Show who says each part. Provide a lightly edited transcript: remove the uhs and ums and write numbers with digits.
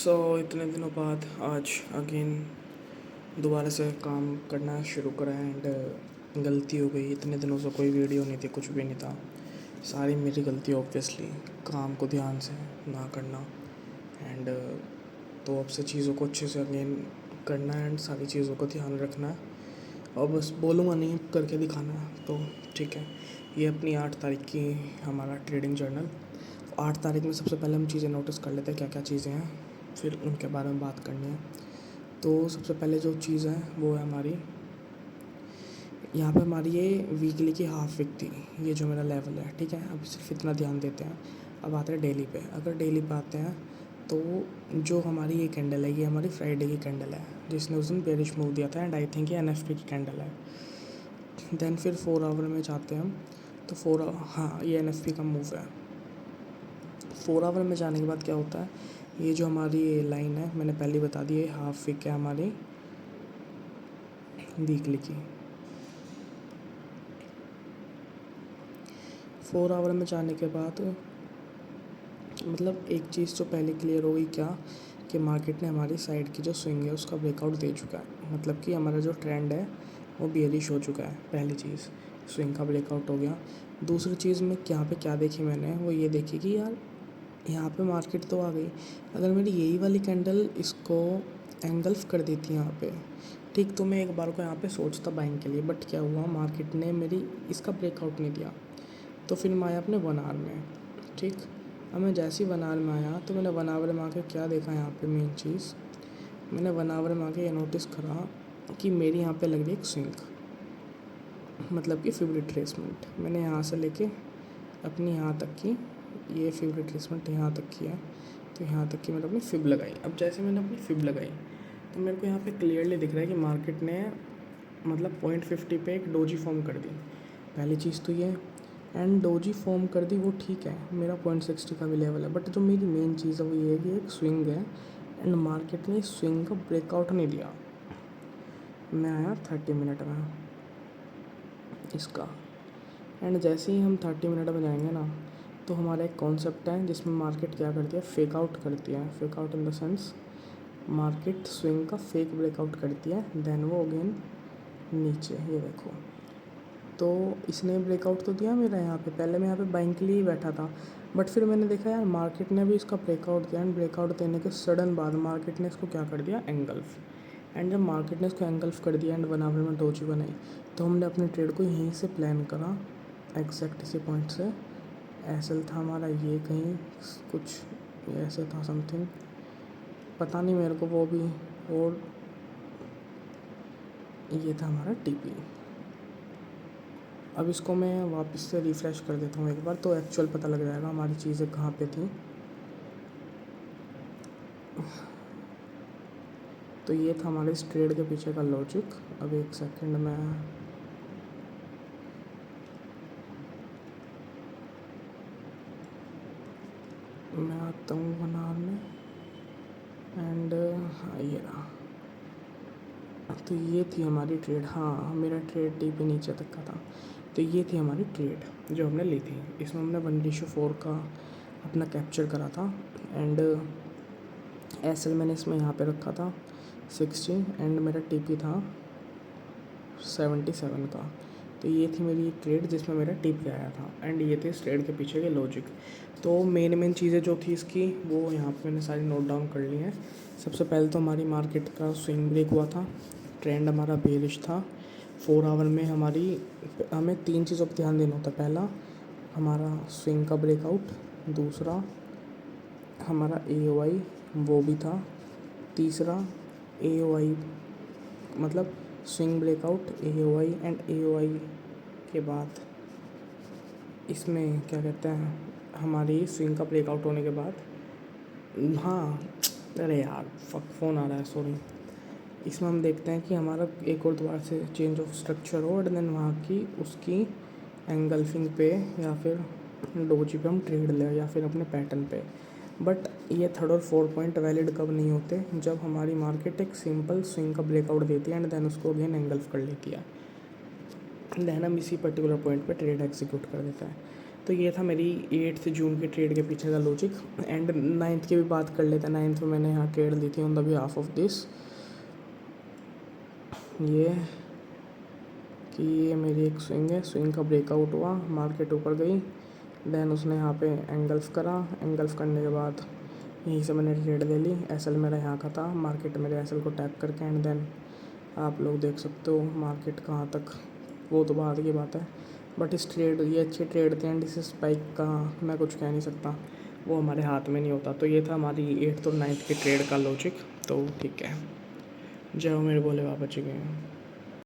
Speaker 1: इतने दिनों बाद आज अगेन दोबारा से काम करना शुरू करा एंड गलती हो गई। इतने दिनों से कोई वीडियो नहीं थी, कुछ भी नहीं था। सारी मेरी गलती ऑब्वियसली, काम को ध्यान से ना करना एंड तो अब से चीज़ों को अच्छे से अगेन करना एंड सारी चीज़ों को ध्यान रखना है और बस बोलूँगा नहीं, करके दिखाना है। तो ठीक है, ये अपनी 8 तारीख की हमारा ट्रेडिंग जर्नल। 8 तारीख में सबसे पहले हम चीज़ें नोटिस कर लेते हैं क्या क्या चीज़ें हैं, फिर उनके बारे में बात करनी है। तो सबसे पहले जो चीज़ है वो है हमारी यहाँ पे हमारी ये वीकली की हाफ वीक थी, ये जो मेरा लेवल है। ठीक है, अब सिर्फ इतना ध्यान देते हैं। अब आते हैं डेली पे। अगर डेली पे आते हैं तो जो हमारी ये कैंडल है, ये हमारी फ्राइडे की कैंडल है जिसने उस दिन बेरिश मूव दिया था एंड आई थिंक ये एनएफपी की कैंडल है। देन फिर 4 आवर में जाते हैं हम तो हाँ, ये एनएफपी का मूव है। 4 आवर में जाने के बाद क्या होता है, ये जो हमारी ये लाइन है मैंने पहले बता दी, है हाफ वीक है हमारी वीकली की। 4 आवर में जाने के बाद मतलब एक चीज़ तो पहले क्लियर हो गई क्या, कि मार्केट ने हमारी साइड की जो स्विंग है उसका ब्रेकआउट दे चुका है। मतलब कि हमारा जो ट्रेंड है वो बेयरिश हो चुका है। पहली चीज़ स्विंग का ब्रेकआउट हो गया। दूसरी चीज़ में यहाँ पे क्या देखी मैंने, वो ये देखी कि यार यहाँ पे मार्केट तो आ गई, अगर मेरी यही वाली कैंडल इसको एंगल्फ कर देती यहाँ पे, ठीक, तो मैं एक बार को यहाँ पे सोचता बाइंग के लिए। बट क्या हुआ, मार्केट ने मेरी इसका ब्रेकआउट नहीं दिया। तो फिर मैं आया अपने 1 आवर में। ठीक, अब मैं जैसे ही 1 आवर में आया तो मैंने 1 आवर में आके क्या देखा, यहाँ पे मेन चीज़ मैंने 1 आवर में आके ये नोटिस करा कि मेरी यहाँ पे लग रही है एक स्विंग, मतलब कि फिब रिट्रेसमेंट। मैंने यहाँ से लेके अपनी यहाँ तक की, ये फिब रिट्रेसमेंट यहाँ तक की है, तो यहाँ तक की मैंने अपनी फिब लगाई। अब जैसे मैंने अपनी फिब लगाई तो मेरे को यहाँ पे क्लियरली दिख रहा है कि मार्केट ने मतलब 0.50 पे एक डोजी फॉर्म कर दी। पहली चीज़ तो ये, एंड डोजी फॉर्म कर दी वो ठीक है, मेरा 0.60 का भी लेवल है। बट जो मेरी मेन चीज़ है वो ये है कि एक स्विंग है एंड मार्केट ने स्विंग का ब्रेकआउट नहीं दिया। मैं आया 30 मिनट में इसका, एंड जैसे ही हम 30 मिनट में जाएंगे ना, तो हमारा एक कॉन्सेप्ट है जिसमें मार्केट क्या करती है, फेक आउट करती है। Fake out in the sense market swing का फेक ब्रेकआउट करती है, देन वो अगेन नीचे, ये देखो। तो इसने ब्रेकआउट तो दिया मेरा यहाँ पे, पहले मैं यहाँ पे बाइंग के लिए ही बैठा था। बट फिर मैंने देखा यार मार्केट ने भी इसका ब्रेकआउट दिया एंड ब्रेकआउट देने के सडन बाद मार्केट ने इसको क्या कर दिया, एंगल्फ। एंड जब मार्केट ने इसको एंगल्फ कर दिया एंड 1 आवर में डोजी बनाई, तो हमने अपने ट्रेड को यहीं से प्लान करा, एग्जैक्ट इसी पॉइंट से। ऐसा था हमारा ये, कहीं कुछ ऐसे था समथिंग, पता नहीं मेरे को वो भी। और ये था हमारा टीपी। अब इसको मैं वापस से रिफ़्रेश कर देता हूँ एक बार, तो एक्चुअल पता लग जाएगा हमारी चीज़ें कहाँ पे थी। तो ये था हमारे इस ट्रेड के पीछे का लॉजिक। अब एक सेकंड में आता हूँ 1 आवर में एंड हाँ, ये रहा। तो ये थी हमारी ट्रेड। हाँ, मेरा ट्रेड टीपी नीचे तक का था। तो ये थी हमारी ट्रेड जो हमने ली थी। इसमें हमने 1:4 का अपना कैप्चर करा था एंड एसएल मैंने इसमें यहाँ पे रखा था 60 एंड मेरा टीपी था 77 का। तो ये थी मेरी ट्रेड जिसमें मेरा टीपी आया था एंड ये थे इस ट्रेड के पीछे के लॉजिक। तो मेन चीज़ें जो थी इसकी वो यहाँ पे मैंने सारी नोट डाउन कर ली हैं। सबसे पहले तो हमारी मार्केट का स्विंग ब्रेक हुआ था, ट्रेंड हमारा बेरिश था। 4 आवर में हमें 3 चीज़ों पर ध्यान देना होता है। पहला हमारा स्विंग का ब्रेकआउट, दूसरा हमारा AOI वो भी था, तीसरा AOI मतलब swing breakout, AOI and AOI के बाद इसमें क्या कहते हैं, हमारी स्विंग का ब्रेकआउट होने के बाद, हाँ अरे यार फ़ोन आ रहा है, सॉरी। इसमें हम देखते हैं कि हमारा एक और दोबारा से चेंज ऑफ स्ट्रक्चर हो एंड देन वहाँ की उसकी एंगल्फिंग पे या फिर डोजी पे हम ट्रेड लें या फिर अपने पैटर्न पे। बट ये 3rd और 4th पॉइंट वैलिड कब नहीं होते, जब हमारी मार्केट एक सिंपल स्विंग का ब्रेकआउट देती है एंड देन उसको अगेन एंगल्फ कर लेती है, देन हम इसी पर्टिकुलर पॉइंट पे ट्रेड एग्जीक्यूट कर देता है। तो ये था मेरी 8 जून के ट्रेड के पीछे का लॉजिक। एंड 9 की भी बात कर लेते हैं। 9 में मैंने यहाँ ट्रेड ली थी on the behalf of this, ये कि ये मेरी एक स्विंग है, स्विंग का ब्रेकआउट हुआ, मार्केट ऊपर गई, देन उसने यहाँ पे एंगल्फ करा, एंगल्फ करने के बाद यहीं से मैंने ट्रेड ले ली। एसएल मेरा यहाँ का था, मार्केट मेरे एसएल को टैप करके एंड देन आप लोग देख सकते हो मार्केट कहाँ तक, वो तो बाद की बात है। बट इस ट्रेड, ये अच्छी ट्रेड थी एंड इस स्पाइक का मैं कुछ कह नहीं सकता, वो हमारे हाथ में नहीं होता। तो ये था हमारी 8th और 9th के ट्रेड का लॉजिक। तो ठीक है, जय हो मेरे भोले बाबा जी के।